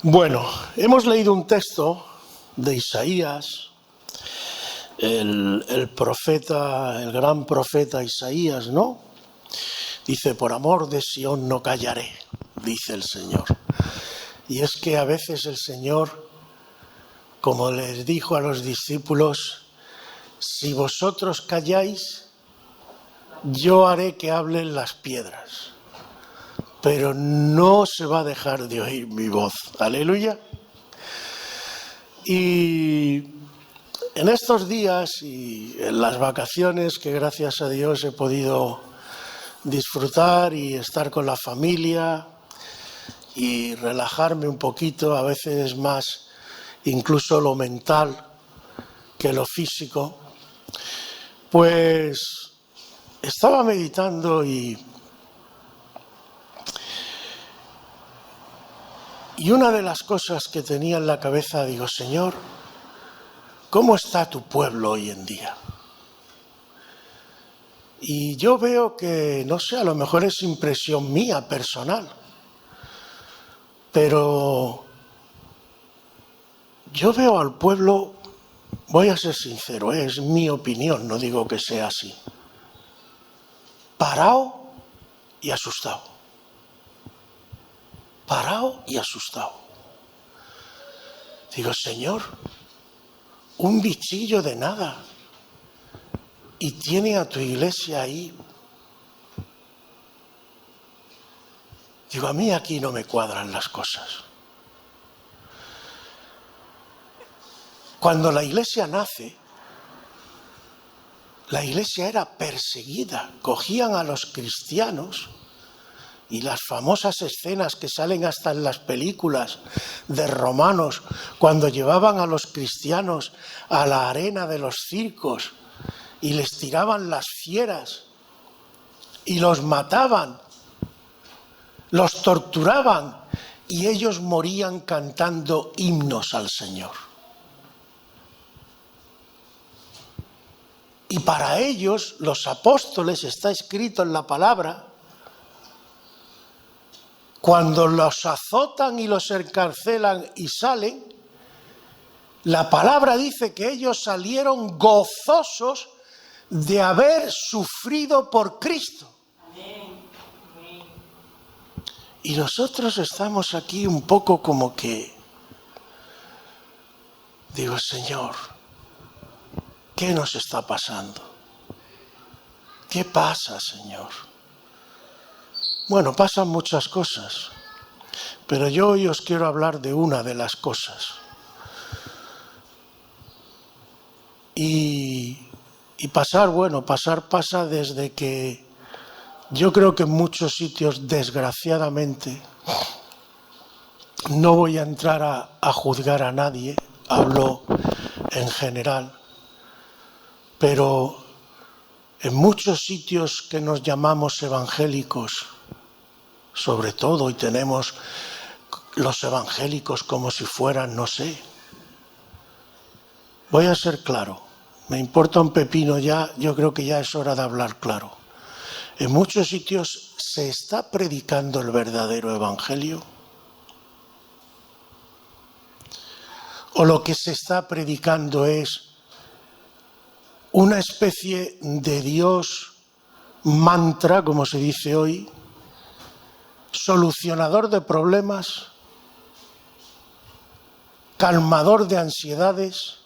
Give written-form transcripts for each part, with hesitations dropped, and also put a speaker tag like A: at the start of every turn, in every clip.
A: Bueno, hemos leído un texto de Isaías, el profeta, el gran profeta Isaías, ¿no? Dice, por amor de Sión no callaré, dice el Señor. Y es que a veces el Señor, como les dijo a los discípulos, si vosotros calláis, yo haré que hablen las piedras, pero no se va a dejar de oír mi voz. Aleluya. Y en estos días y en las vacaciones que gracias a Dios he podido disfrutar y estar con la familia y relajarme un poquito, a veces más incluso lo mental que lo físico, pues estaba meditando y una de las cosas que tenía en la cabeza, digo, Señor, ¿cómo está tu pueblo hoy en día? Y yo veo que, no sé, a lo mejor es impresión mía personal, pero yo veo al pueblo, voy a ser sincero, es mi opinión, no digo que sea así, parado y asustado. Parado y asustado. Digo, Señor, un bichillo de nada y tiene a tu iglesia ahí. Digo, a mí aquí no me cuadran las cosas. Cuando la iglesia nace, la iglesia era perseguida. Cogían a los cristianos y las famosas escenas que salen hasta en las películas de Romanos, cuando llevaban a los cristianos a la arena de los circos y les tiraban las fieras y los mataban, los torturaban y ellos morían cantando himnos al Señor. Y para ellos, los apóstoles, está escrito en la palabra, cuando los azotan y los encarcelan y salen, la palabra dice que ellos salieron gozosos de haber sufrido por Cristo. Y nosotros estamos aquí un poco como que, digo, Señor, ¿qué nos está pasando? ¿Qué pasa, Señor? Bueno, pasan muchas cosas, pero yo hoy os quiero hablar de una de las cosas. Y pasar pasa desde que yo creo que en muchos sitios, desgraciadamente, no voy a entrar a juzgar a nadie, hablo en general, pero en muchos sitios que nos llamamos evangélicos, sobre todo, y tenemos los evangélicos como si fueran, no sé. Voy a ser claro, me importa un pepino ya, yo creo que ya es hora de hablar claro. En muchos sitios se está predicando el verdadero evangelio, o lo que se está predicando es una especie de Dios mantra, como se dice hoy, solucionador de problemas, calmador de ansiedades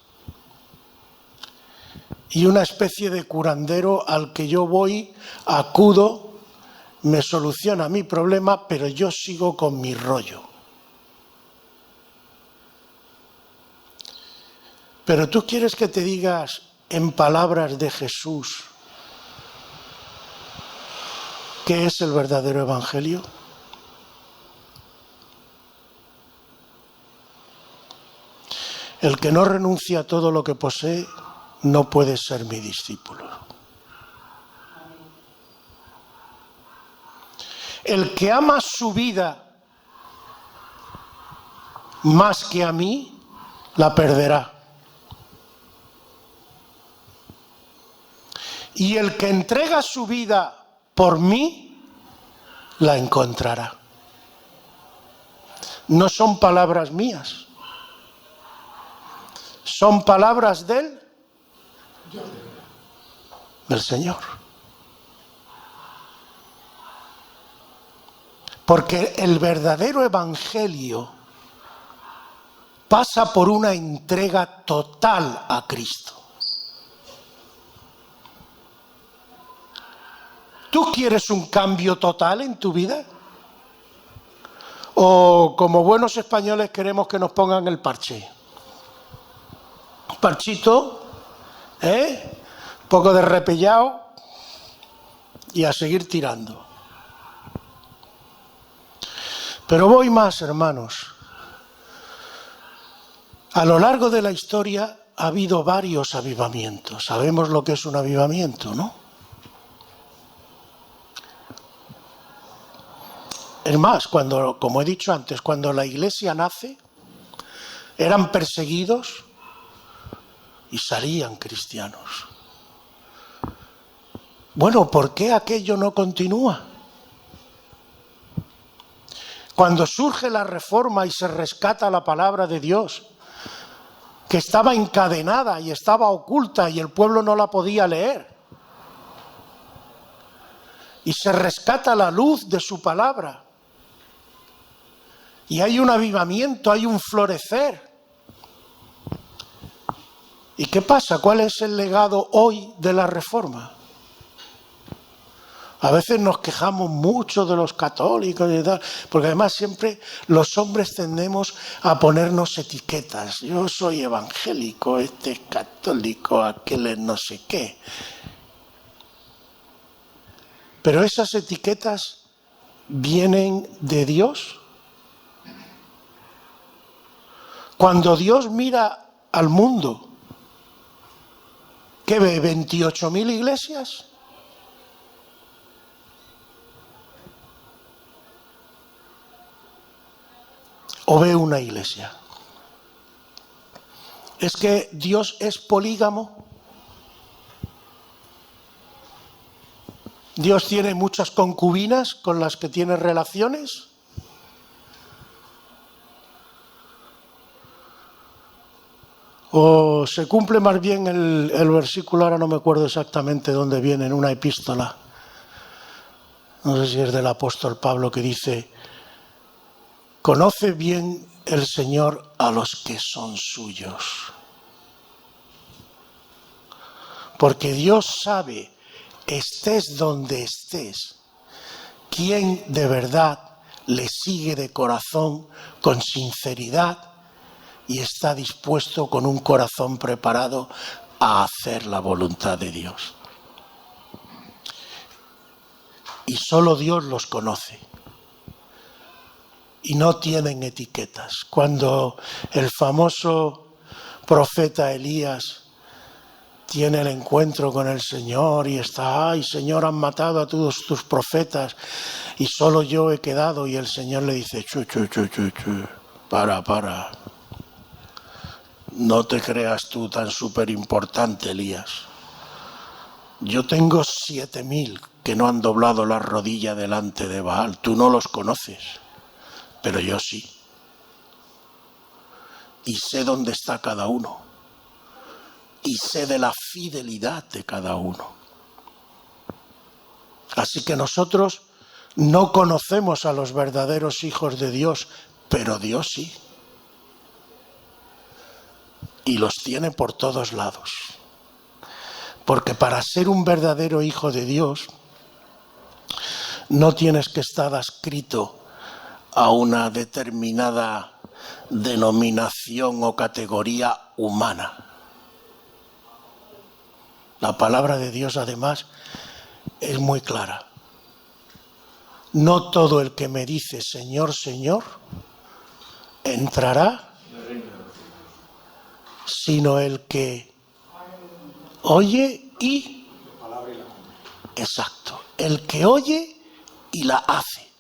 A: y una especie de curandero al que yo voy, acudo, me soluciona mi problema, pero yo sigo con mi rollo. Pero tú quieres que te digas en palabras de Jesús ¿qué es el verdadero evangelio? El que no renuncia a todo lo que posee no puede ser mi discípulo. El que ama su vida más que a mí, la perderá. Y el que entrega su vida por mí, la encontrará. No son palabras mías. Son palabras del Señor. Porque el verdadero evangelio pasa por una entrega total a Cristo. ¿Tú quieres un cambio total en tu vida? ¿O como buenos españoles queremos que nos pongan el parche? Un parchito, un poco de repellado y a seguir tirando. Pero voy más, hermanos. A lo largo de la historia ha habido varios avivamientos. Sabemos lo que es un avivamiento, ¿no? Es más, como he dicho antes, cuando la iglesia nace, eran perseguidos y salían cristianos. Bueno, ¿por qué aquello no continúa? Cuando surge la Reforma y se rescata la palabra de Dios, que estaba encadenada y estaba oculta y el pueblo no la podía leer, y se rescata la luz de su palabra, y hay un avivamiento, hay un florecer. ¿Y qué pasa? ¿Cuál es el legado hoy de la Reforma? A veces nos quejamos mucho de los católicos y tal, porque además siempre los hombres tendemos a ponernos etiquetas. Yo soy evangélico, este es católico, aquel es no sé qué. Pero esas etiquetas vienen de Dios. Cuando Dios mira al mundo, ¿qué ve? ¿28.000 iglesias? ¿O ve una iglesia? ¿Es que Dios es polígamo? ¿Dios tiene muchas concubinas con las que tiene relaciones? ¿O se cumple más bien el versículo, ahora no me acuerdo exactamente dónde viene, en una epístola, no sé si es del apóstol Pablo, que dice: conoce bien el Señor a los que son suyos? Porque Dios sabe, estés donde estés, quién de verdad le sigue de corazón, con sinceridad, y está dispuesto con un corazón preparado a hacer la voluntad de Dios. Y solo Dios los conoce. Y no tienen etiquetas. Cuando el famoso profeta Elías tiene el encuentro con el Señor y está: ay, Señor, han matado a todos tus profetas y solo yo he quedado. Y el Señor le dice: para. No te creas tú tan súper importante, Elías. Yo tengo 7.000 que no han doblado la rodilla delante de Baal. Tú no los conoces, pero yo sí. Y sé dónde está cada uno. Y sé de la fidelidad de cada uno. Así que nosotros no conocemos a los verdaderos hijos de Dios, pero Dios sí. Y los tiene por todos lados. Porque para ser un verdadero hijo de Dios, no tienes que estar adscrito a una determinada denominación o categoría humana. La palabra de Dios, además, es muy clara. No todo el que me dice Señor, Señor, entrará, sino el que oye y... Exacto, el que oye y la hace.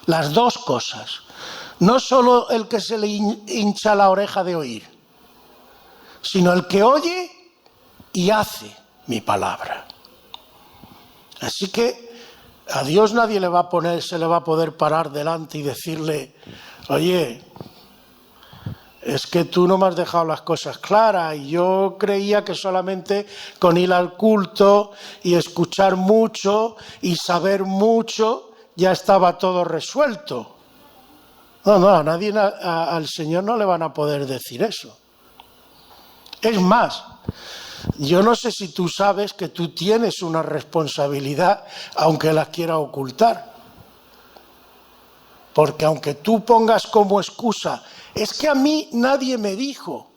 A: Las dos cosas. No solo el que se le hincha la oreja de oír, sino el que oye y hace mi palabra. Así que A Dios nadie se le va a poder parar delante y decirle, oye, es que tú no me has dejado las cosas claras y yo creía que solamente con ir al culto y escuchar mucho y saber mucho ya estaba todo resuelto. No, a nadie, al Señor no le van a poder decir eso. Es más, yo no sé si tú sabes que tú tienes una responsabilidad, aunque la quieras ocultar. Porque aunque tú pongas como excusa, es que a mí nadie me dijo.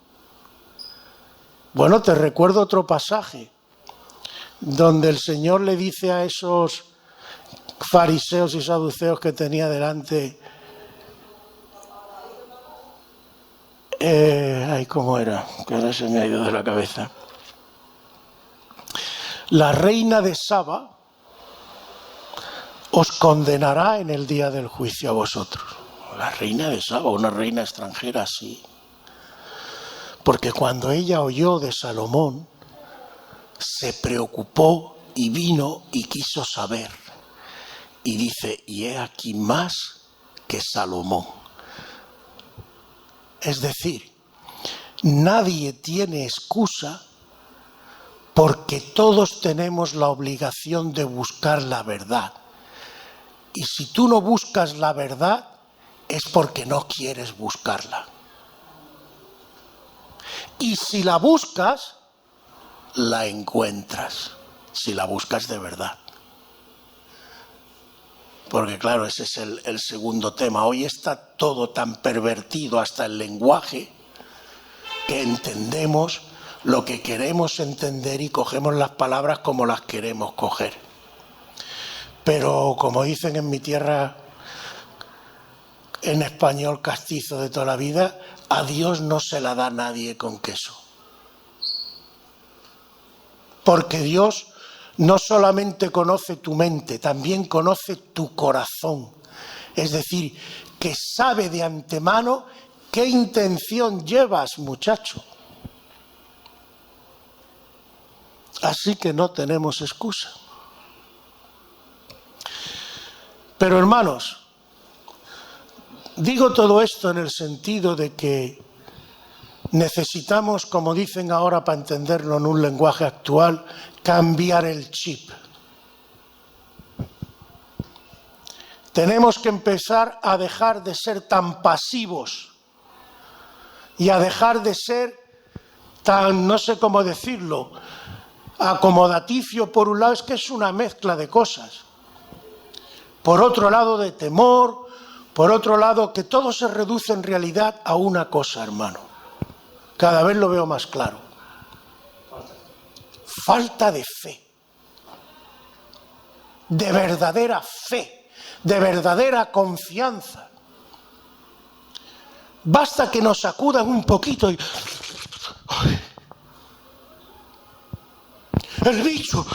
A: Bueno, te recuerdo otro pasaje, donde el Señor le dice a esos fariseos y saduceos que tenía delante, ¿cómo era? Que ahora se me ha ido de la cabeza. La reina de Saba os condenará en el día del juicio a vosotros. La reina de Saba, una reina extranjera, sí. Porque cuando ella oyó de Salomón, se preocupó y vino y quiso saber. Y dice, y he aquí más que Salomón. Es decir, nadie tiene excusa porque todos tenemos la obligación de buscar la verdad. Y si tú no buscas la verdad, es porque no quieres buscarla. Y si la buscas, la encuentras. Si la buscas de verdad. Porque claro, ese es el segundo tema. Hoy está todo tan pervertido, hasta el lenguaje, que entendemos lo que queremos entender y cogemos las palabras como las queremos coger. Pero como dicen en mi tierra, en español castizo de toda la vida, a Dios no se la da nadie con queso. Porque Dios no solamente conoce tu mente, también conoce tu corazón. Es decir, que sabe de antemano qué intención llevas, muchacho. Así que no tenemos excusa. Pero hermanos, digo todo esto en el sentido de que necesitamos, como dicen ahora para entenderlo en un lenguaje actual, cambiar el chip. Tenemos que empezar a dejar de ser tan pasivos y a dejar de ser tan, no sé cómo decirlo, acomodaticio por un lado, es que es una mezcla de cosas. Por otro lado, de temor, por otro lado, que todo se reduce en realidad a una cosa, hermano. Cada vez lo veo más claro. Falta de fe. De verdadera fe, de verdadera confianza. Basta que nos sacudan un poquito y... ¡ay! El bicho,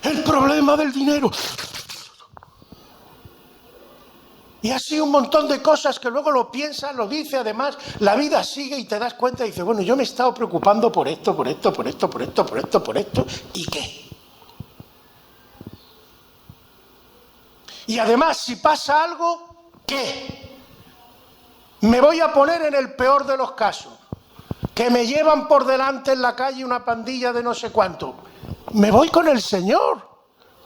A: el problema del dinero. Y así un montón de cosas que luego lo piensas, lo dice, además la vida sigue y te das cuenta y dices, bueno, yo me he estado preocupando por esto, ¿y qué? Y además, si pasa algo, ¿qué? Me voy a poner en el peor de los casos, que me llevan por delante en la calle una pandilla de no sé cuánto. Me voy con el Señor.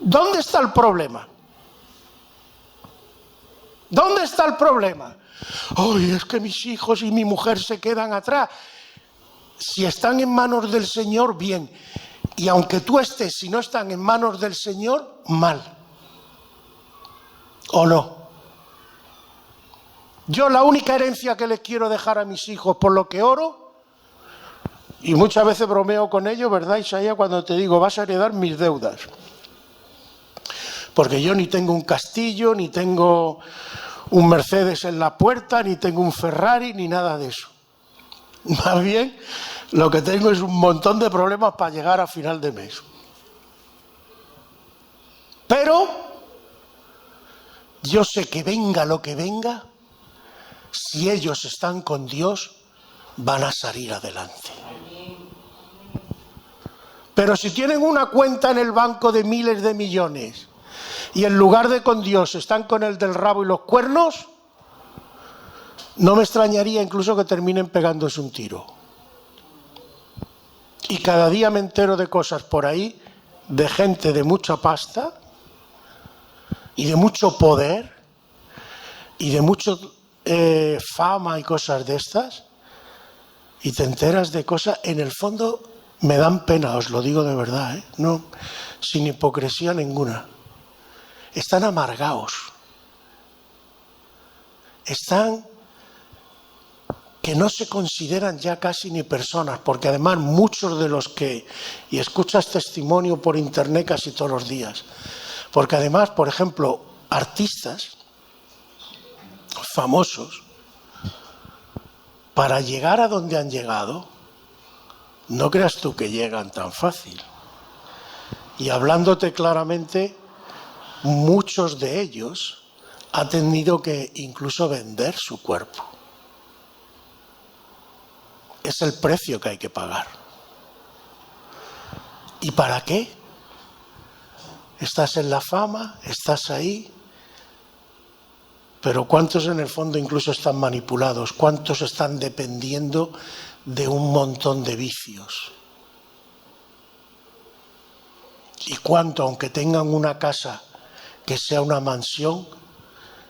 A: ¿Dónde está el problema? ¿Dónde está el problema? ¡Ay, es que mis hijos y mi mujer se quedan atrás! Si están en manos del Señor, bien. Y aunque tú estés, si no están en manos del Señor, mal. ¿O no? Yo la única herencia que les quiero dejar a mis hijos, por lo que oro, y muchas veces bromeo con ellos, ¿verdad, Isaías? Cuando te digo, vas a heredar mis deudas. Porque yo ni tengo un castillo, ni tengo un Mercedes en la puerta, ni tengo un Ferrari, ni nada de eso. Más bien, lo que tengo es un montón de problemas para llegar a final de mes. Pero yo sé que venga lo que venga, si ellos están con Dios, van a salir adelante. Pero si tienen una cuenta en el banco de miles de millones y en lugar de con Dios están con el del rabo y los cuernos, no me extrañaría incluso que terminen pegándose un tiro. Y cada día me entero de cosas por ahí, de gente de mucha pasta y de mucho poder y de mucho fama y cosas de estas, y te enteras de cosas, en el fondo me dan pena, os lo digo de verdad, no, sin hipocresía ninguna. Están amargados, están que no se consideran ya casi ni personas, porque además muchos de los que, y escuchas testimonio por internet casi todos los días, porque además, por ejemplo, artistas famosos, para llegar a donde han llegado, no creas tú que llegan tan fácil. Y hablándote claramente, muchos de ellos han tenido que incluso vender su cuerpo. Es el precio que hay que pagar. ¿Y para qué? Estás en la fama, estás ahí, pero ¿cuántos en el fondo incluso están manipulados? ¿Cuántos están dependiendo de un montón de vicios? ¿Y cuánto, aunque tengan una casa que sea una mansión,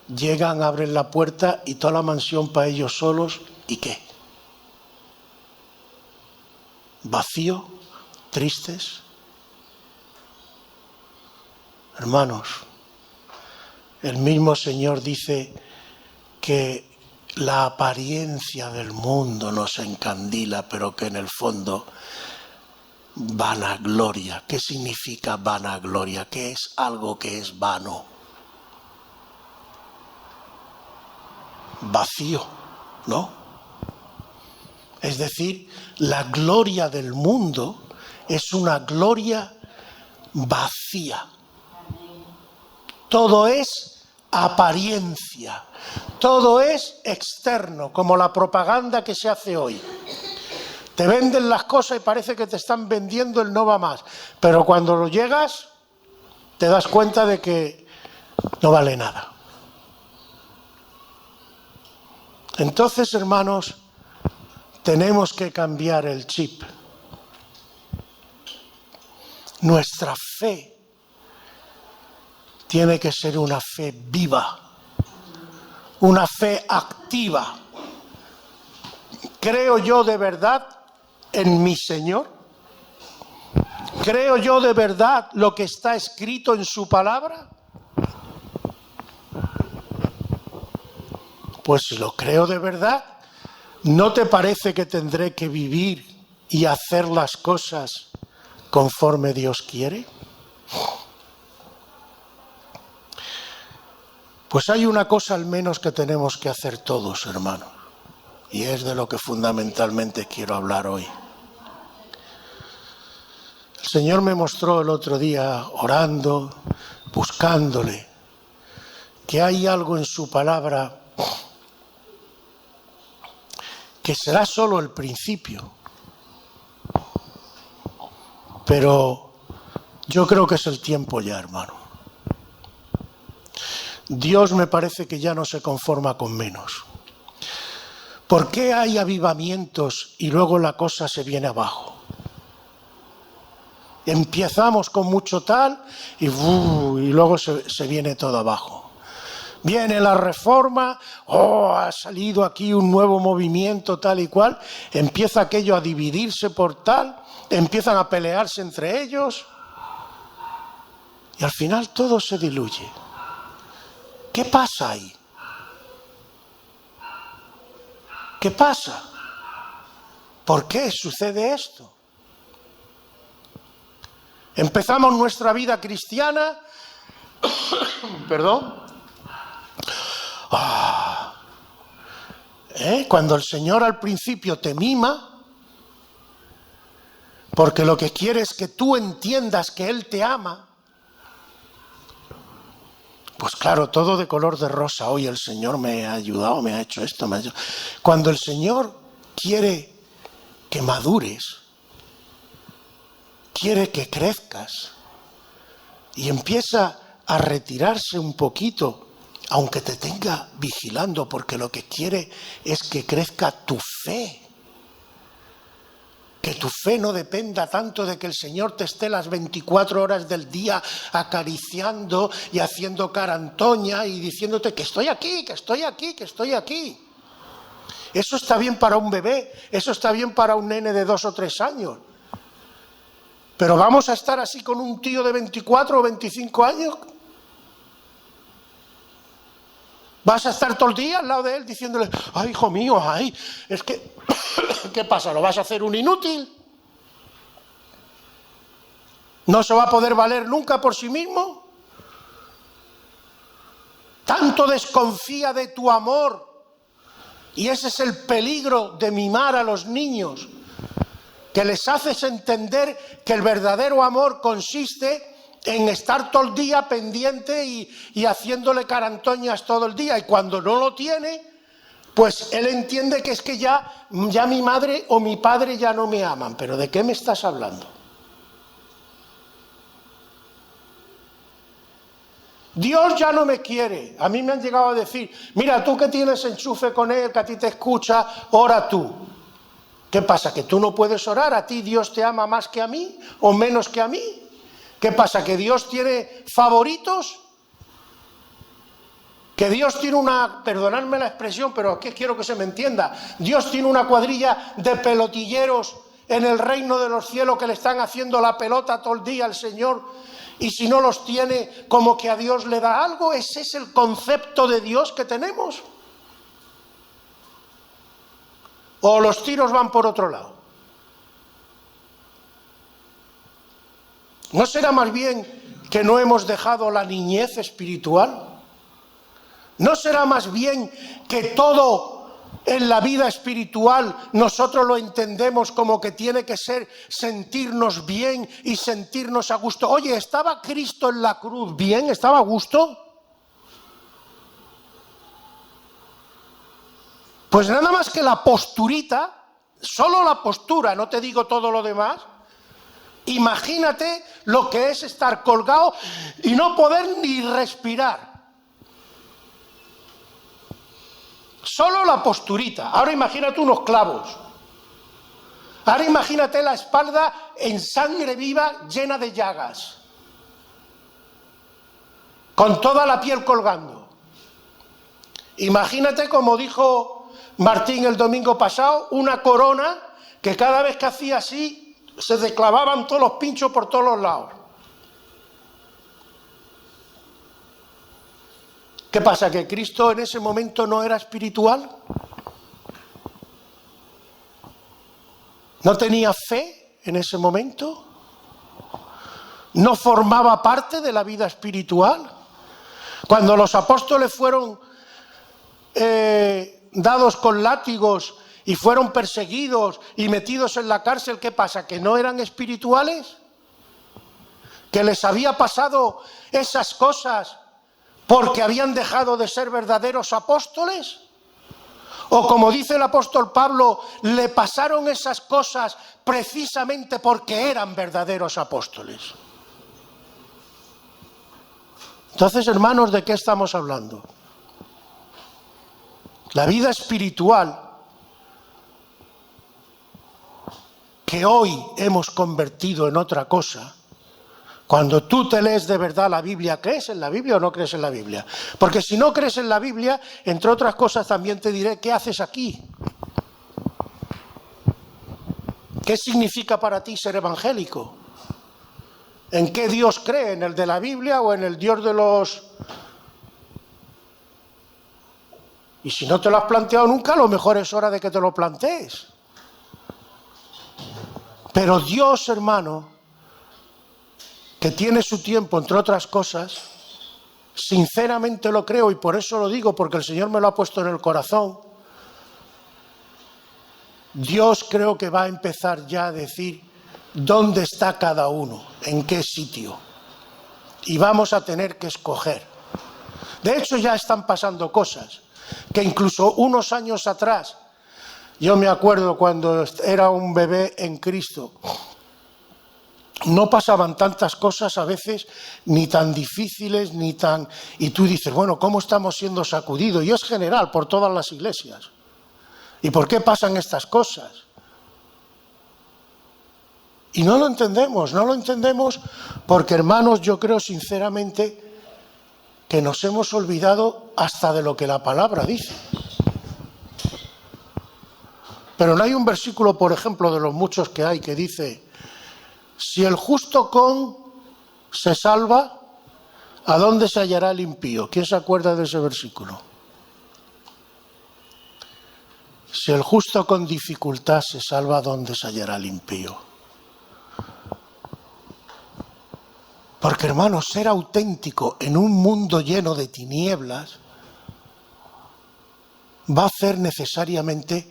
A: llegan, abren la puerta y toda la mansión para ellos solos? ¿Y qué? Vacío, tristes. Hermanos, el mismo Señor dice que la apariencia del mundo nos encandila, pero que en el fondo vanagloria. ¿Qué significa vanagloria? ¿Qué es algo que es vano? Vacío, ¿no? Es decir, la gloria del mundo es una gloria vacía. Todo es apariencia, todo es externo, como la propaganda que se hace hoy. Te venden las cosas y parece que te están vendiendo el no va más, pero cuando lo llegas te das cuenta de que no vale nada. Entonces, hermanos, tenemos que cambiar el chip. Nuestra fe tiene que ser una fe viva, una fe activa. ¿Creo yo de verdad en mi Señor? ¿Creo yo de verdad lo que está escrito en su palabra? Pues si lo creo de verdad, ¿no te parece que tendré que vivir y hacer las cosas conforme Dios quiere? Pues hay una cosa al menos que tenemos que hacer todos, hermanos, y es de lo que fundamentalmente quiero hablar hoy. El Señor me mostró el otro día, orando, buscándole, que hay algo en su palabra que será solo el principio, pero yo creo que es el tiempo ya, hermano. Dios me parece que ya no se conforma con menos. ¿Por qué hay avivamientos y luego la cosa se viene abajo? Empezamos con mucho tal y luego se viene todo abajo. Viene la reforma, ha salido aquí un nuevo movimiento tal y cual, empieza aquello a dividirse por tal, empiezan a pelearse entre ellos y al final todo se diluye. ¿Qué pasa ahí? ¿Qué pasa? ¿Por qué sucede esto? Empezamos nuestra vida cristiana, cuando el Señor al principio te mima, porque lo que quiere es que tú entiendas que Él te ama. Pues claro, todo de color de rosa. Hoy el Señor me ha ayudado, me ha hecho esto, me ha hecho... Cuando el Señor quiere que madures, quiere que crezcas y empieza a retirarse un poquito, aunque te tenga vigilando, porque lo que quiere es que crezca tu fe. Que tu fe no dependa tanto de que el Señor te esté las 24 horas del día acariciando y haciendo cara antoña y diciéndote que estoy aquí, que estoy aquí, que estoy aquí. Eso está bien para un bebé, eso está bien para un nene de 2 o 3 años. Pero vamos a estar así con un tío de 24 o 25 años. Vas a estar todo el día al lado de él diciéndole, ay, hijo mío, ay, es que, ¿qué pasa? ¿Lo vas a hacer un inútil? ¿No se va a poder valer nunca por sí mismo? Tanto desconfía de tu amor, y ese es el peligro de mimar a los niños, que les haces entender que el verdadero amor consiste en estar todo el día pendiente y haciéndole carantoñas todo el día, y cuando no lo tiene, pues él entiende que es que ya mi madre o mi padre ya no me aman. ¿Pero de qué me estás hablando? Dios ya no me quiere. A mí me han llegado a decir, mira, tú que tienes enchufe con él, que a ti te escucha, ora tú. ¿Qué pasa? ¿Que tú no puedes orar? ¿A ti Dios te ama más que a mí o menos que a mí? ¿Qué pasa? ¿Que Dios tiene favoritos? ¿Que Dios tiene perdonadme la expresión, pero aquí quiero que se me entienda, Dios tiene una cuadrilla de pelotilleros en el reino de los cielos que le están haciendo la pelota todo el día al Señor, y si no los tiene, como que a Dios le da algo? ¿Ese es el concepto de Dios que tenemos? ¿O los tiros van por otro lado? ¿No será más bien que no hemos dejado la niñez espiritual? ¿No será más bien que todo en la vida espiritual nosotros lo entendemos como que tiene que ser sentirnos bien y sentirnos a gusto? Oye, ¿estaba Cristo en la cruz bien? ¿Estaba a gusto? Pues nada más que la posturita, solo la postura, no te digo todo lo demás. Imagínate lo que es estar colgado y no poder ni respirar. Solo la posturita. Ahora imagínate unos clavos. Ahora imagínate la espalda en sangre viva, llena de llagas, con toda la piel colgando. Imagínate, como dijo Martín el domingo pasado, una corona que cada vez que hacía así se desclavaban todos los pinchos por todos los lados. ¿Qué pasa? ¿Que Cristo en ese momento no era espiritual? ¿No tenía fe en ese momento? ¿No formaba parte de la vida espiritual? Cuando los apóstoles fueron dados con látigos y fueron perseguidos y metidos en la cárcel, ¿qué pasa? ¿Que no eran espirituales? ¿Que les había pasado esas cosas porque habían dejado de ser verdaderos apóstoles? O como dice el apóstol Pablo, le pasaron esas cosas precisamente porque eran verdaderos apóstoles. Entonces, hermanos, ¿de qué estamos hablando? La vida espiritual que hoy hemos convertido en otra cosa. Cuando tú te lees de verdad la Biblia, ¿crees en la Biblia o no crees en la Biblia? Porque si no crees en la Biblia, entre otras cosas también te diré, ¿qué haces aquí? ¿Qué significa para ti ser evangélico? ¿En qué Dios cree? ¿En el de la Biblia o en el Dios de los...? Y si no te lo has planteado nunca, a lo mejor es hora de que te lo plantees. Pero Dios, hermano, que tiene su tiempo, entre otras cosas, sinceramente lo creo, y por eso lo digo, porque el Señor me lo ha puesto en el corazón. Dios creo que va a empezar ya a decir dónde está cada uno, en qué sitio. Y vamos a tener que escoger. De hecho, ya están pasando cosas que incluso unos años atrás, yo me acuerdo cuando era un bebé en Cristo, no pasaban tantas cosas a veces, ni tan difíciles, ni tan... Y tú dices, bueno, ¿cómo estamos siendo sacudidos? Y es general por todas las iglesias. ¿Y por qué pasan estas cosas? Y no lo entendemos porque, hermanos, yo creo sinceramente que nos hemos olvidado hasta de lo que la palabra dice. Pero no hay un versículo, por ejemplo, de los muchos que hay, que dice: si el justo se salva, ¿a dónde se hallará el impío? ¿Quién se acuerda de ese versículo? Si el justo con dificultad se salva, ¿a dónde se hallará el impío? Porque, hermanos, ser auténtico en un mundo lleno de tinieblas va a hacer necesariamente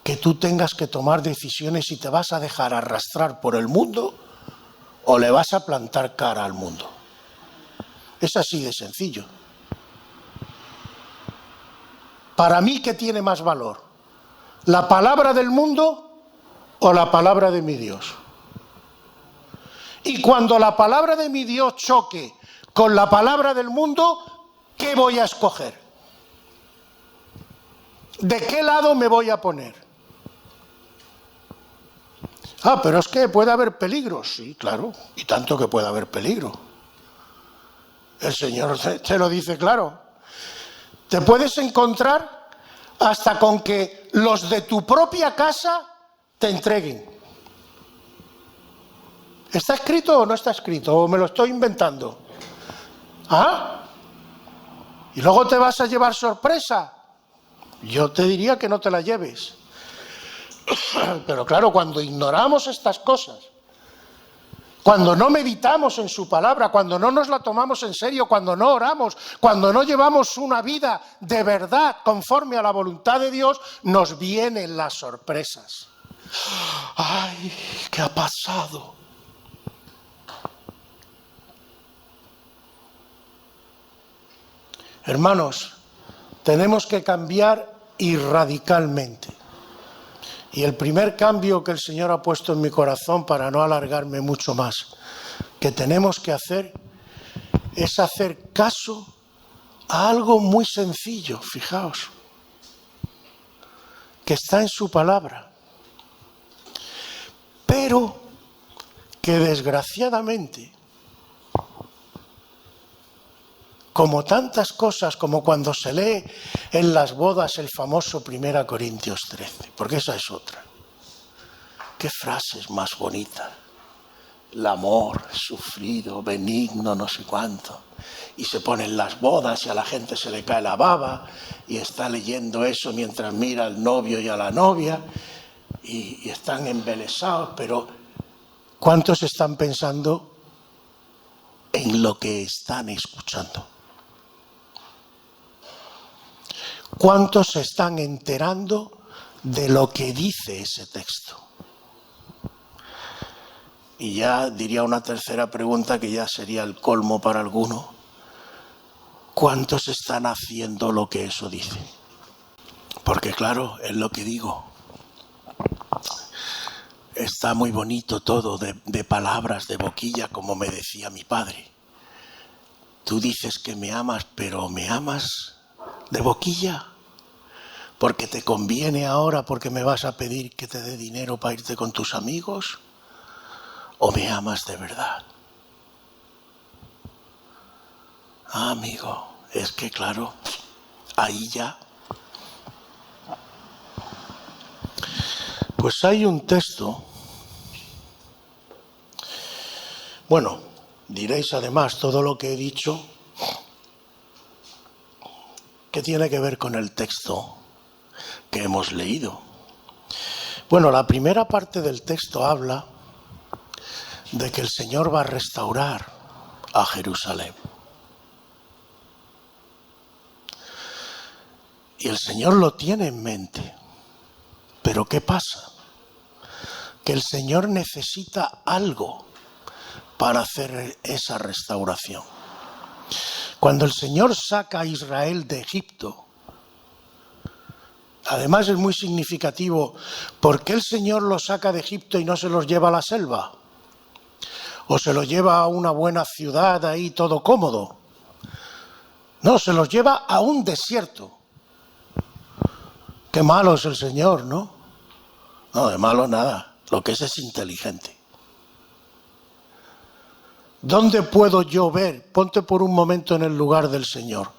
A: que tú tengas que tomar decisiones si te vas a dejar arrastrar por el mundo o le vas a plantar cara al mundo. Es así de sencillo. Para mí, ¿qué tiene más valor? ¿La palabra del mundo o la palabra de mi Dios? Y cuando la palabra de mi Dios choque con la palabra del mundo, ¿qué voy a escoger? ¿De qué lado me voy a poner? Pero es que puede haber peligros. Sí, claro, y tanto que puede haber peligro. El Señor te lo dice claro. Te puedes encontrar hasta con que los de tu propia casa te entreguen. ¿Está escrito o no está escrito? ¿O me lo estoy inventando? ¿Y luego te vas a llevar sorpresa? Yo te diría que no te la lleves. Pero claro, cuando ignoramos estas cosas, cuando no meditamos en su palabra, cuando no nos la tomamos en serio, cuando no oramos, cuando no llevamos una vida de verdad conforme a la voluntad de Dios, nos vienen las sorpresas. ¡Ay, qué ha pasado! Hermanos, tenemos que cambiar y radicalmente. Y el primer cambio que el Señor ha puesto en mi corazón, para no alargarme mucho más, que tenemos que hacer es hacer caso a algo muy sencillo, fijaos, que está en su palabra, pero que desgraciadamente, como tantas cosas, como cuando se lee en las bodas el famoso 1 Corintios 13, porque esa es otra. Qué frases más bonitas. El amor sufrido, benigno, no sé cuánto. Y se ponen las bodas y a la gente se le cae la baba y está leyendo eso mientras mira al novio y a la novia y están embelesados, pero ¿cuántos están pensando en lo que están escuchando? ¿Cuántos se están enterando de lo que dice ese texto? Y ya diría una tercera pregunta que ya sería el colmo para alguno. ¿Cuántos están haciendo lo que eso dice? Porque claro, es lo que digo. Está muy bonito todo de palabras, de boquilla, como me decía mi padre. Tú dices que me amas, pero ¿me amas de boquilla? ¿Porque te conviene ahora, porque me vas a pedir que te dé dinero para irte con tus amigos? ¿O me amas de verdad? Amigo, es que claro, ahí ya. Pues hay un texto. Bueno, diréis además todo lo que he dicho, ¿qué tiene que ver con el texto que hemos leído? Bueno, la primera parte del texto habla de que el Señor va a restaurar a Jerusalén. Y el Señor lo tiene en mente. Pero ¿qué pasa? Que el Señor necesita algo para hacer esa restauración. Cuando el Señor saca a Israel de Egipto, además es muy significativo, ¿por qué el Señor los saca de Egipto y no se los lleva a la selva? o se los lleva a una buena ciudad ahí todo cómodo. No, se los lleva a un desierto. Qué malo es el Señor, ¿no? No, de malo nada. Lo que es inteligente. ¿Dónde puedo yo ver? Ponte por un momento en el lugar del Señor.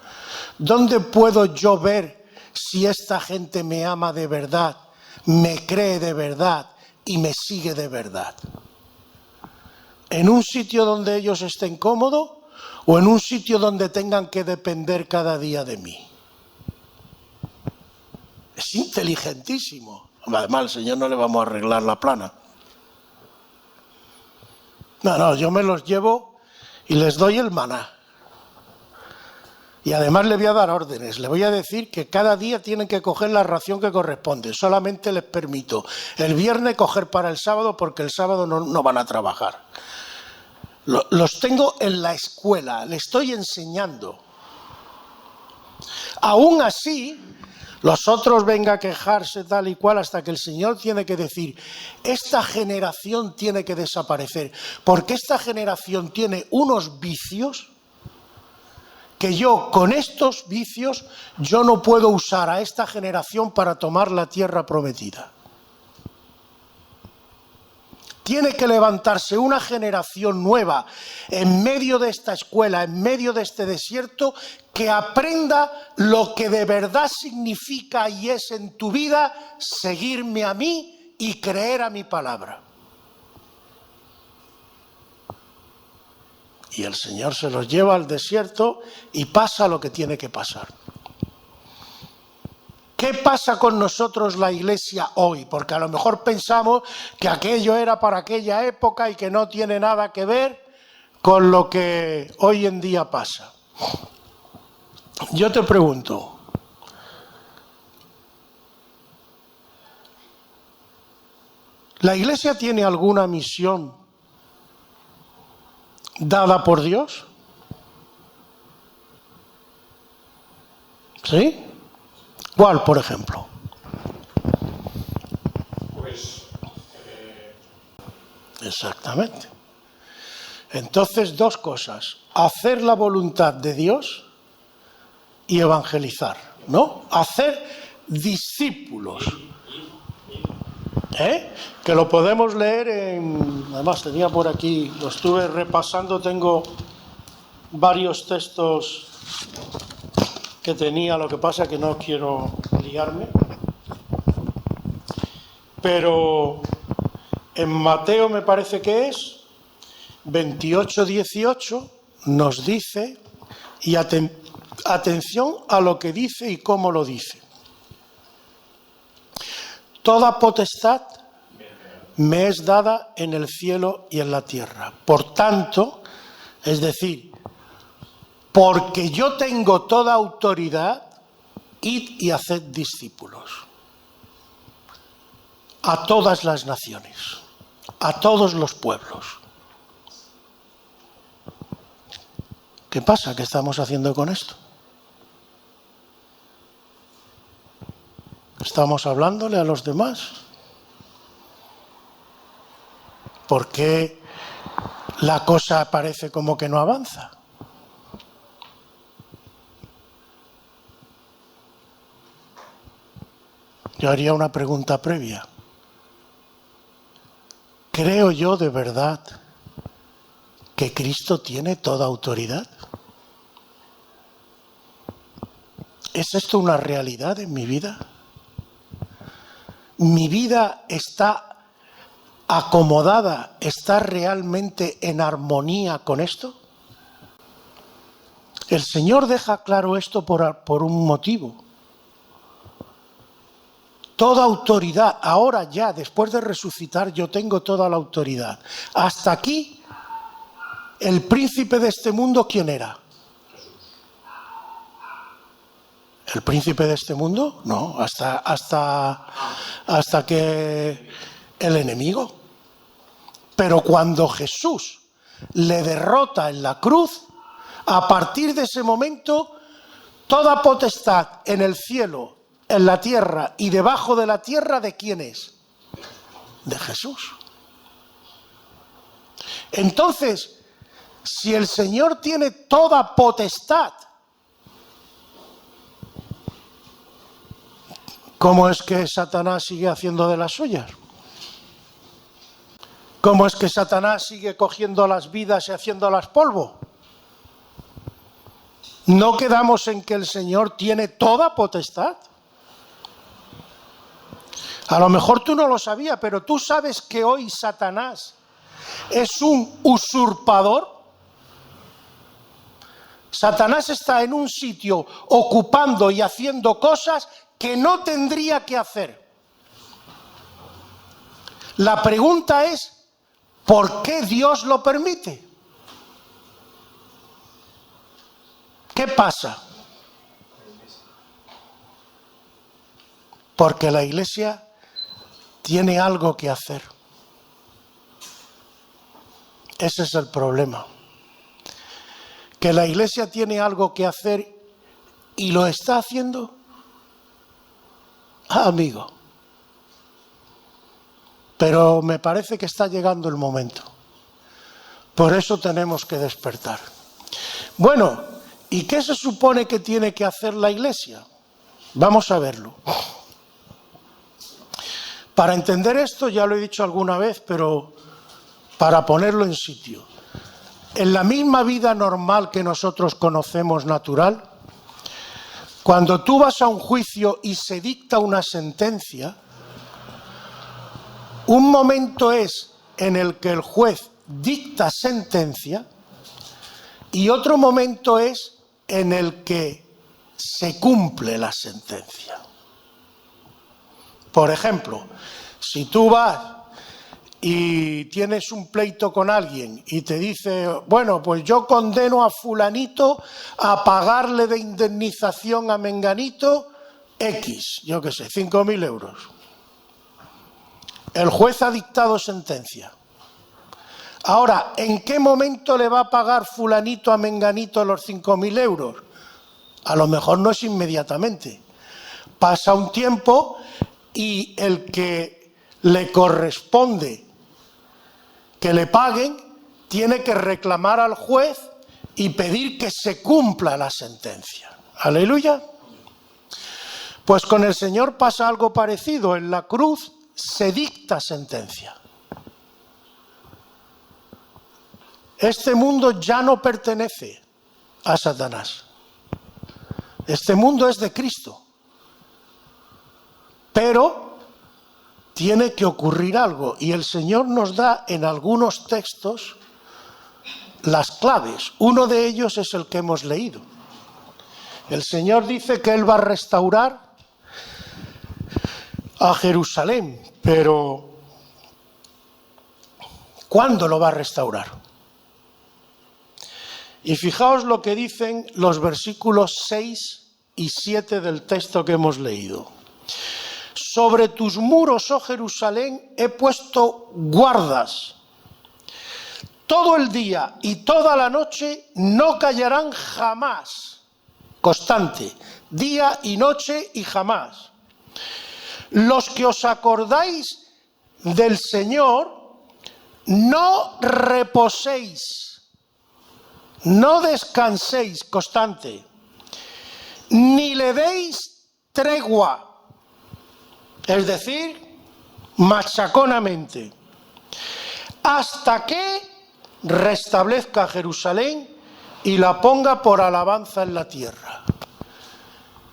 A: ¿Dónde puedo yo ver si esta gente me ama de verdad, me cree de verdad y me sigue de verdad? ¿En un sitio donde ellos estén cómodos o en un sitio donde tengan que depender cada día de mí? Es inteligentísimo. Además, al Señor no le vamos a arreglar la plana. No, yo me los llevo y les doy el maná. Y además le voy a dar órdenes. Le voy a decir que cada día tienen que coger la ración que corresponde. Solamente les permito el viernes coger para el sábado porque el sábado no van a trabajar. Los tengo en la escuela, les estoy enseñando. Aún así, los otros vengan a quejarse tal y cual hasta que el Señor tiene que decir, esta generación tiene que desaparecer, porque esta generación tiene unos vicios que yo, con estos vicios, yo no puedo usar a esta generación para tomar la tierra prometida. Tiene que levantarse una generación nueva en medio de esta escuela, en medio de este desierto, que aprenda lo que de verdad significa y es en tu vida seguirme a mí y creer a mi palabra. Y el Señor se los lleva al desierto y pasa lo que tiene que pasar. ¿Qué pasa con nosotros la Iglesia hoy? Porque a lo mejor pensamos que aquello era para aquella época y que no tiene nada que ver con lo que hoy en día pasa. Yo te pregunto, ¿la Iglesia tiene alguna misión dada por Dios? ¿Sí? ¿Cuál, por ejemplo? Exactamente. Entonces, dos cosas. Hacer la voluntad de Dios y evangelizar, ¿no? Hacer discípulos. Que lo podemos leer en... Además, tenía por aquí, lo estuve repasando, tengo varios textos que tenía, lo que pasa que no quiero liarme. Pero en Mateo me parece que es 28-18 nos dice, y atención a lo que dice y cómo lo dice. Toda potestad me es dada en el cielo y en la tierra. Por tanto, es decir, porque yo tengo toda autoridad, id y haced discípulos a todas las naciones, a todos los pueblos. ¿Qué pasa? ¿Qué estamos haciendo con esto? ¿Estamos hablándole a los demás? ¿Por qué la cosa parece como que no avanza? Yo haría una pregunta previa. ¿Creo yo de verdad que Cristo tiene toda autoridad? ¿Es esto una realidad en mi vida? ¿Mi vida está acomodada, está realmente en armonía con esto? El Señor deja claro esto por un motivo. Toda autoridad, ahora ya, después de resucitar, yo tengo toda la autoridad. Hasta aquí, el príncipe de este mundo, ¿quién era? ¿El príncipe de este mundo? No, hasta que el enemigo. Pero cuando Jesús le derrota en la cruz, a partir de ese momento, toda potestad en el cielo, en la tierra y debajo de la tierra, ¿de quién es? De Jesús. Entonces, si el Señor tiene toda potestad, ¿cómo es que Satanás sigue haciendo de las suyas? ¿Cómo es que Satanás sigue cogiendo las vidas y haciéndolas polvo? ¿No quedamos en que el Señor tiene toda potestad? A lo mejor tú no lo sabías, pero tú sabes que hoy Satanás es un usurpador. Satanás está en un sitio ocupando y haciendo cosas que no tendría que hacer. La pregunta es, ¿por qué Dios lo permite? ¿Qué pasa? Porque la Iglesia tiene algo que hacer. Ese es el problema. Que la Iglesia tiene algo que hacer y lo está haciendo. Amigo. Pero me parece que está llegando el momento. Por eso tenemos que despertar. Bueno, ¿y qué se supone que tiene que hacer la Iglesia? Vamos a verlo. Para entender esto, ya lo he dicho alguna vez, pero para ponerlo en sitio. En la misma vida normal que nosotros conocemos, natural, cuando tú vas a un juicio y se dicta una sentencia, un momento es en el que el juez dicta sentencia y otro momento es en el que se cumple la sentencia. Por ejemplo, si tú vas y tienes un pleito con alguien y te dice, bueno, pues yo condeno a fulanito a pagarle de indemnización a menganito X, yo qué sé, 5.000 euros. El juez ha dictado sentencia. Ahora, ¿en qué momento le va a pagar fulanito a menganito los 5.000 euros? A lo mejor no es inmediatamente. Pasa un tiempo y el que le corresponde que le paguen tiene que reclamar al juez y pedir que se cumpla la sentencia. Aleluya. Pues con el Señor pasa algo parecido. En la cruz se dicta sentencia. Este mundo ya no pertenece a Satanás. Este mundo es de Cristo. Pero tiene que ocurrir algo y el Señor nos da en algunos textos las claves. Uno de ellos es el que hemos leído. El Señor dice que Él va a restaurar a Jerusalén, pero ¿cuándo lo va a restaurar? Y fijaos lo que dicen los versículos 6 y 7 del texto que hemos leído. Sobre tus muros, oh Jerusalén, he puesto guardas. Todo el día y toda la noche no callarán jamás. Constante, día y noche y jamás. Los que os acordáis del Señor, no reposéis, no descanséis, constante, ni le deis tregua. Es decir, machaconamente, hasta que restablezca Jerusalén y la ponga por alabanza en la tierra.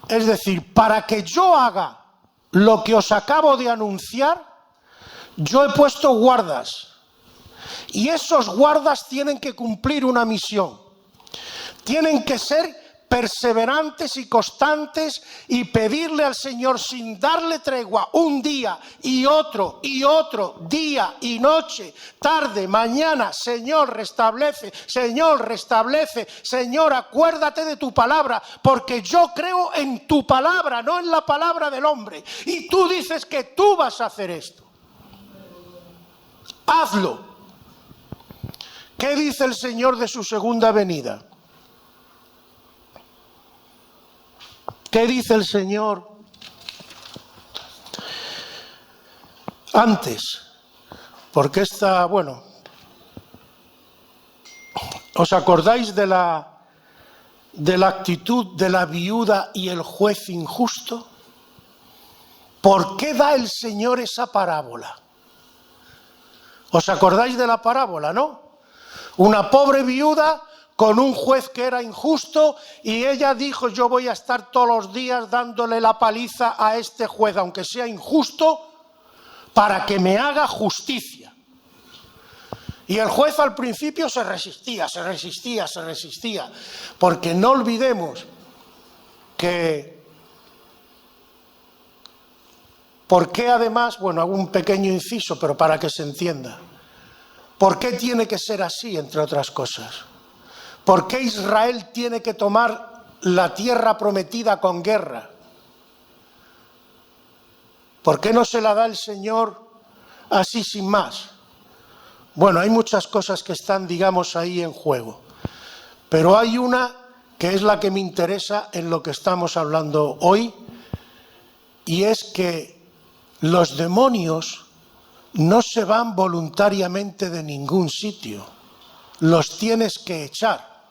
A: Es decir, para que yo haga lo que os acabo de anunciar, yo he puesto guardas. Y esos guardas tienen que cumplir una misión. Tienen que ser perseverantes y constantes y pedirle al Señor sin darle tregua un día y otro día y noche, tarde, mañana. Señor, restablece, Señor, restablece, Señor, acuérdate de tu palabra, porque yo creo en tu palabra, no en la palabra del hombre. Y tú dices que tú vas a hacer esto. Hazlo. ¿Qué dice el Señor de su segunda venida? ¿Qué dice el Señor? Antes, porque ¿Os acordáis de la actitud de la viuda y el juez injusto? ¿Por qué da el Señor esa parábola? ¿Os acordáis de la parábola, no? Una pobre viuda con un juez que era injusto y ella dijo: yo voy a estar todos los días dándole la paliza a este juez, aunque sea injusto, para que me haga justicia. Y el juez al principio se resistía, porque no olvidemos que... ¿Por qué además? Bueno, hago un pequeño inciso, pero para que se entienda. ¿Por qué tiene que ser así, entre otras cosas? ¿Por qué Israel tiene que tomar la tierra prometida con guerra? ¿Por qué no se la da el Señor así sin más? Bueno, hay muchas cosas que están, digamos, ahí en juego. Pero hay una que es la que me interesa en lo que estamos hablando hoy, y es que los demonios no se van voluntariamente de ningún sitio, los tienes que echar.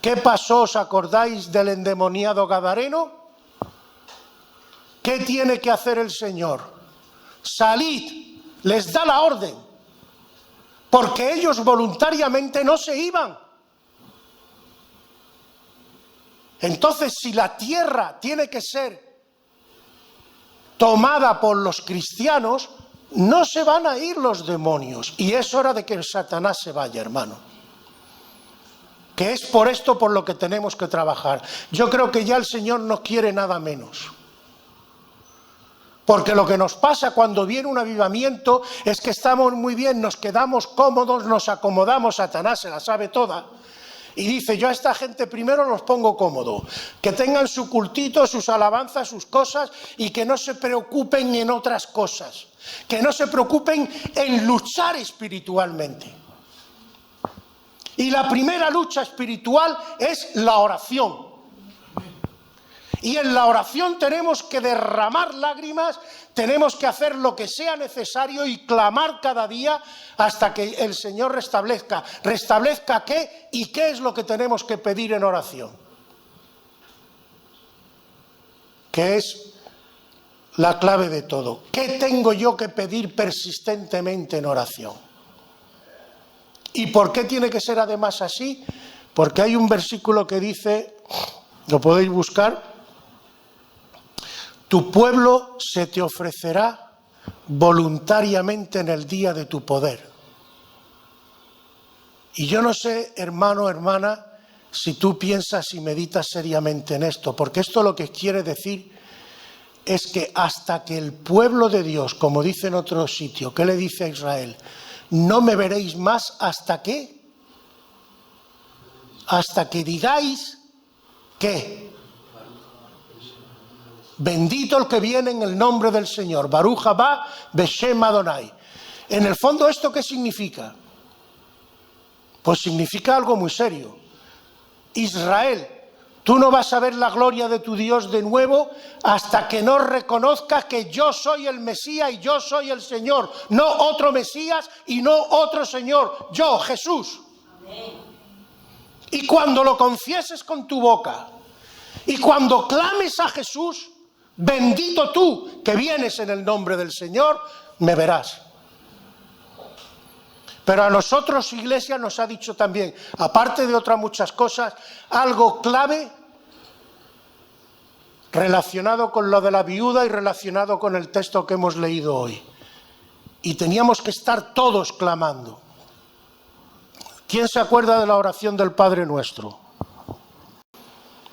A: ¿Qué pasó? ¿Os acordáis del endemoniado gadareno? ¿Qué tiene que hacer el Señor? Salid, les da la orden, porque ellos voluntariamente no se iban. Entonces, si la tierra tiene que ser tomada por los cristianos, no se van a ir los demonios. Y es hora de que el Satanás se vaya, hermano. Que es por esto por lo que tenemos que trabajar. Yo creo que ya el Señor no quiere nada menos. Porque lo que nos pasa cuando viene un avivamiento es que estamos muy bien, nos quedamos cómodos, nos acomodamos, Satanás se la sabe toda. Y dice: yo a esta gente primero los pongo cómodo, que tengan su cultito, sus alabanzas, sus cosas, y que no se preocupen en otras cosas, que no se preocupen en luchar espiritualmente. Y la primera lucha espiritual es la oración. Y en la oración tenemos que derramar lágrimas, tenemos que hacer lo que sea necesario y clamar cada día hasta que el Señor restablezca. ¿Restablezca qué? ¿Y qué es lo que tenemos que pedir en oración? Que es la clave de todo. ¿Qué tengo yo que pedir persistentemente en oración? ¿Y por qué tiene que ser además así? Porque hay un versículo que dice, lo podéis buscar: tu pueblo se te ofrecerá voluntariamente en el día de tu poder. Y yo no sé, hermano, hermana, si tú piensas y meditas seriamente en esto, porque esto lo que quiere decir es que hasta que el pueblo de Dios, como dice en otro sitio, ¿qué le dice a Israel? No me veréis más hasta que digáis ¿qué? Bendito el que viene en el nombre del Señor. Baruch haba Beshem Adonai. En el fondo, ¿esto qué significa? Pues significa algo muy serio. Israel, tú no vas a ver la gloria de tu Dios de nuevo hasta que no reconozcas que yo soy el Mesías y yo soy el Señor. No otro Mesías y no otro Señor. Yo, Jesús. Amén. Y cuando lo confieses con tu boca y cuando clames a Jesús, bendito tú que vienes en el nombre del Señor, me verás. Pero a nosotros, Iglesia, nos ha dicho también, aparte de otras muchas cosas, algo clave relacionado con lo de la viuda y relacionado con el texto que hemos leído hoy. Y teníamos que estar todos clamando. ¿Quién se acuerda de la oración del Padre Nuestro?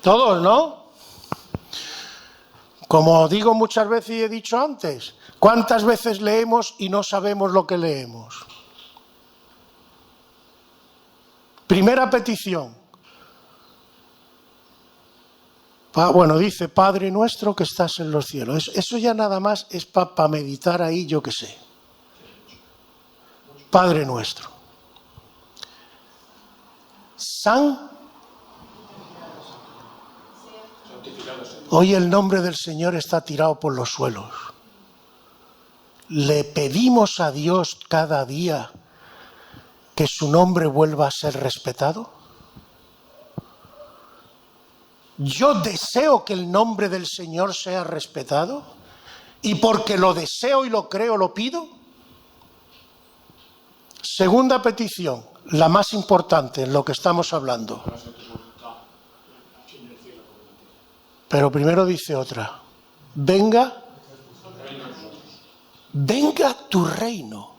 A: Todos, ¿no? Como digo muchas veces y he dicho antes, ¿cuántas veces leemos y no sabemos lo que leemos? Primera petición. Bueno, dice: Padre nuestro que estás en los cielos. Eso ya nada más es para meditar ahí, yo qué sé. Padre nuestro. Hoy el nombre del Señor está tirado por los suelos. Le pedimos a Dios cada día que su nombre vuelva a ser respetado? Yo deseo que el nombre del Señor sea respetado y porque lo deseo y lo creo, lo pido. Segunda petición, la más importante en lo que estamos hablando. Pero primero dice otra. Venga tu reino.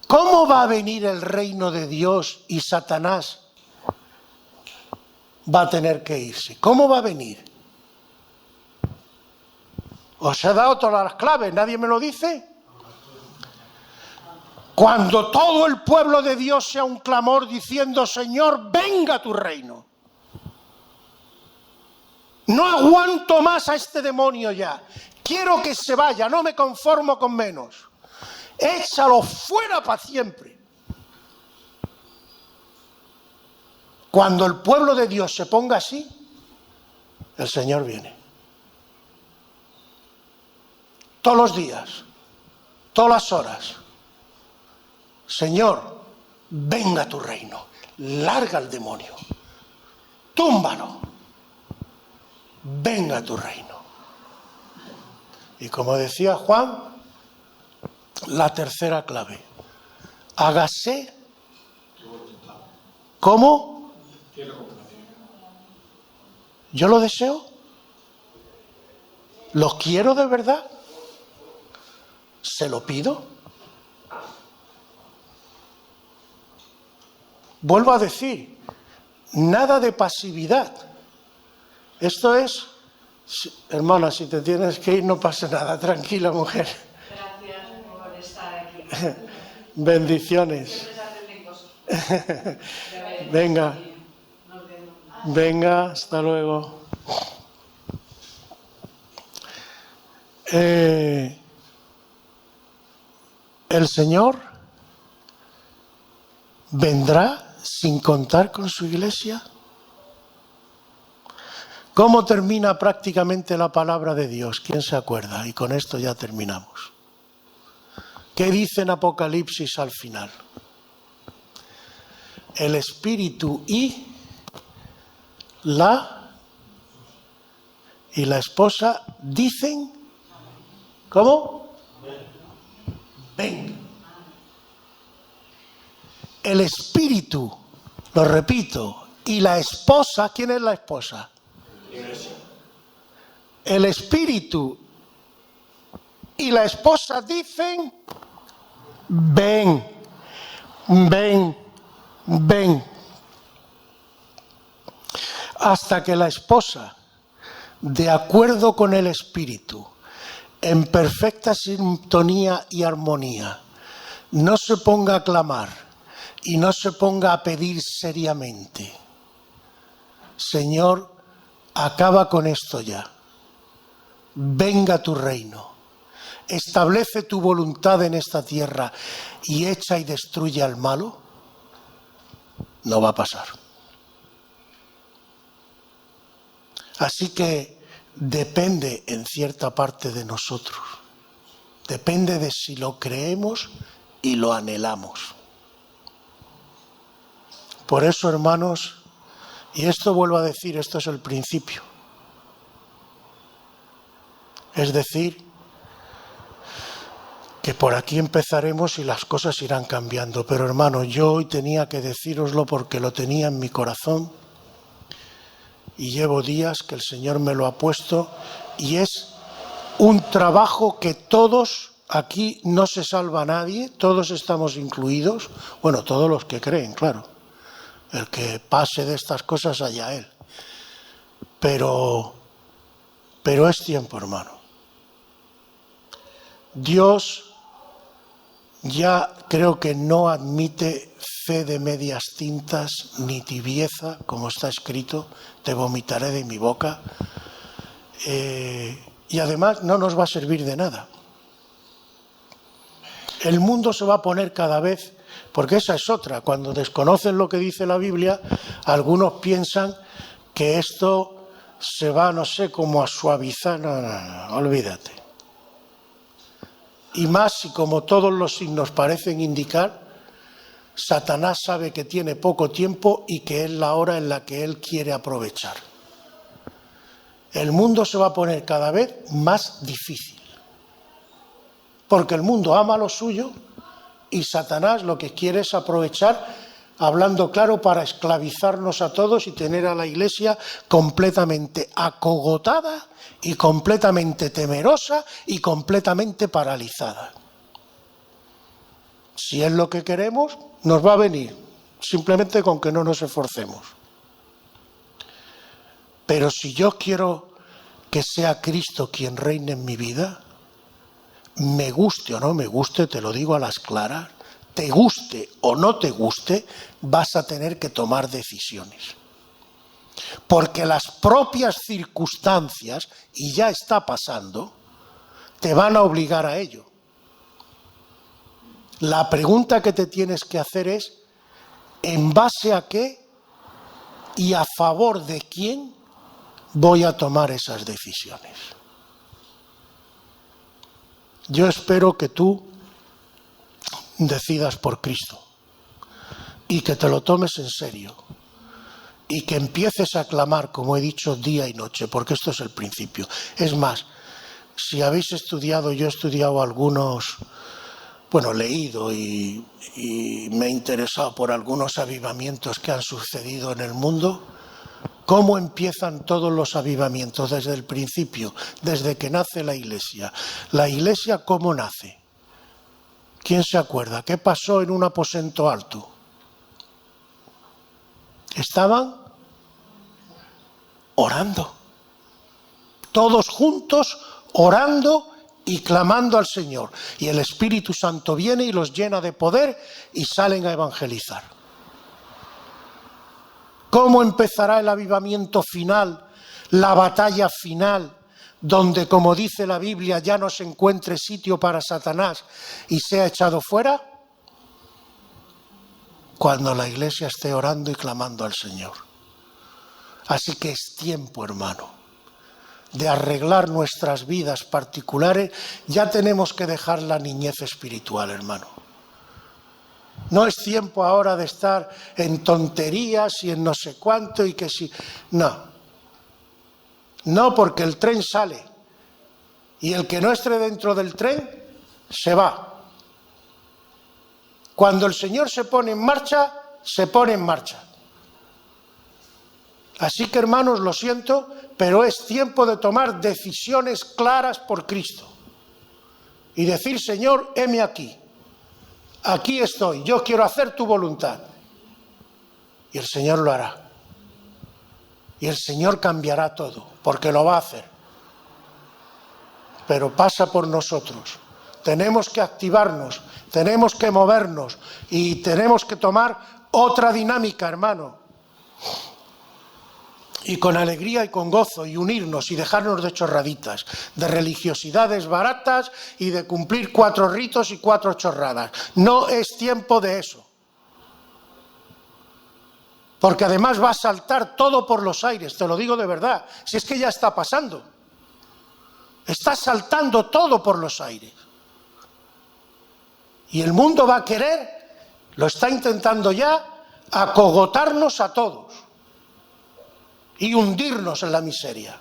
A: ¿Cómo va a venir el reino de Dios y Satanás va a tener que irse? ¿Cómo va a venir? Os he dado todas las claves, ¿nadie me lo dice? Cuando todo el pueblo de Dios sea un clamor diciendo, Señor, venga tu reino. No aguanto más a este demonio ya. Quiero que se vaya, no me conformo con menos. Échalo fuera para siempre. Cuando el pueblo de Dios se ponga así, el Señor viene. Todos los días, todas las horas. Señor, venga tu reino. Larga al demonio. Túmbalo. Venga tu reino. Y como decía Juan, la tercera clave. Hágase como yo lo deseo. ¿Lo quiero de verdad? ¿Se lo pido? Vuelvo a decir, nada de pasividad. Esto es, hermana, si te tienes que ir no pasa nada, tranquila mujer.
B: Gracias por estar aquí.
A: Bendiciones. Venga, venga, hasta luego. El Señor vendrá sin contar con su iglesia. ¿Cómo termina prácticamente la palabra de Dios? ¿Quién se acuerda? Y con esto ya terminamos. ¿Qué dice en Apocalipsis al final? El Espíritu y la esposa dicen, ¿cómo? Ven. El Espíritu, lo repito, y la esposa, ¿quién es la esposa? El Espíritu y la esposa dicen, ven, ven, ven. Hasta que la esposa, de acuerdo con el Espíritu, en perfecta sintonía y armonía, no se ponga a clamar y no se ponga a pedir seriamente, Señor, acaba con esto ya. Venga tu reino. Establece tu voluntad en esta tierra y echa y destruye al malo. No va a pasar. Así que depende en cierta parte de nosotros. Depende de si lo creemos y lo anhelamos. Por eso, hermanos, y esto vuelvo a decir, esto es el principio. Es decir, que por aquí empezaremos y las cosas irán cambiando. Pero hermano, yo hoy tenía que decíroslo porque lo tenía en mi corazón y llevo días que el Señor me lo ha puesto y es un trabajo que todos, aquí no se salva nadie, todos estamos incluidos, bueno, todos los que creen, claro. El que pase de estas cosas allá él. Pero es tiempo, hermano. Dios ya creo que no admite fe de medias tintas ni tibieza, como está escrito, te vomitaré de mi boca. Y además no nos va a servir de nada. El mundo se va a poner cada vez, porque esa es otra, cuando desconocen lo que dice la Biblia, algunos piensan que esto se va, no sé, como a suavizar, no, olvídate. Y más si como todos los signos parecen indicar, Satanás sabe que tiene poco tiempo y que es la hora en la que él quiere aprovechar. El mundo se va a poner cada vez más difícil, porque el mundo ama lo suyo y Satanás lo que quiere es aprovechar, hablando claro, para esclavizarnos a todos y tener a la Iglesia completamente acogotada y completamente temerosa y completamente paralizada. Si es lo que queremos, nos va a venir, simplemente con que no nos esforcemos. Pero si yo quiero que sea Cristo quien reine en mi vida, me guste o no me guste, te lo digo a las claras, te guste o no te guste, vas a tener que tomar decisiones. Porque las propias circunstancias, y ya está pasando, te van a obligar a ello. La pregunta que te tienes que hacer es, ¿en base a qué y a favor de quién voy a tomar esas decisiones? Yo espero que tú decidas por Cristo y que te lo tomes en serio y que empieces a clamar, como he dicho, día y noche, porque esto es el principio. Es más, si habéis estudiado, yo he estudiado algunos, leído y me he interesado por algunos avivamientos que han sucedido en el mundo. ¿Cómo empiezan todos los avivamientos? Desde el principio, desde que nace la Iglesia. ¿La Iglesia cómo nace? ¿Quién se acuerda? ¿Qué pasó en un aposento alto? Estaban orando. Todos juntos orando y clamando al Señor. Y el Espíritu Santo viene y los llena de poder y salen a evangelizar. ¿Cómo empezará el avivamiento final, la batalla final, donde, como dice la Biblia, ya no se encuentre sitio para Satanás y sea echado fuera? Cuando la Iglesia esté orando y clamando al Señor. Así que es tiempo, hermano, de arreglar nuestras vidas particulares. Ya tenemos que dejar la niñez espiritual, hermano. No es tiempo ahora de estar en tonterías y en no sé cuánto y que si... No, porque el tren sale y el que no esté dentro del tren se va. Cuando el Señor se pone en marcha, se pone en marcha. Así que, hermanos, lo siento, pero es tiempo de tomar decisiones claras por Cristo y decir: Señor, heme aquí. Aquí estoy, yo quiero hacer tu voluntad. Y el Señor lo hará. Y el Señor cambiará todo, porque lo va a hacer. Pero pasa por nosotros. Tenemos que activarnos, tenemos que movernos y tenemos que tomar otra dinámica, hermano. Y con alegría y con gozo, y unirnos y dejarnos de chorraditas, de religiosidades baratas y de cumplir 4 ritos y 4 chorradas. No es tiempo de eso. Porque además va a saltar todo por los aires, te lo digo de verdad. Si es que ya está pasando. Está saltando todo por los aires. Y el mundo va a querer, lo está intentando ya, acogotarnos a todos. Y hundirnos en la miseria.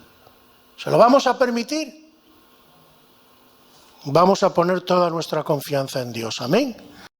A: ¿Se lo vamos a permitir? Vamos a poner toda nuestra confianza en Dios. Amén.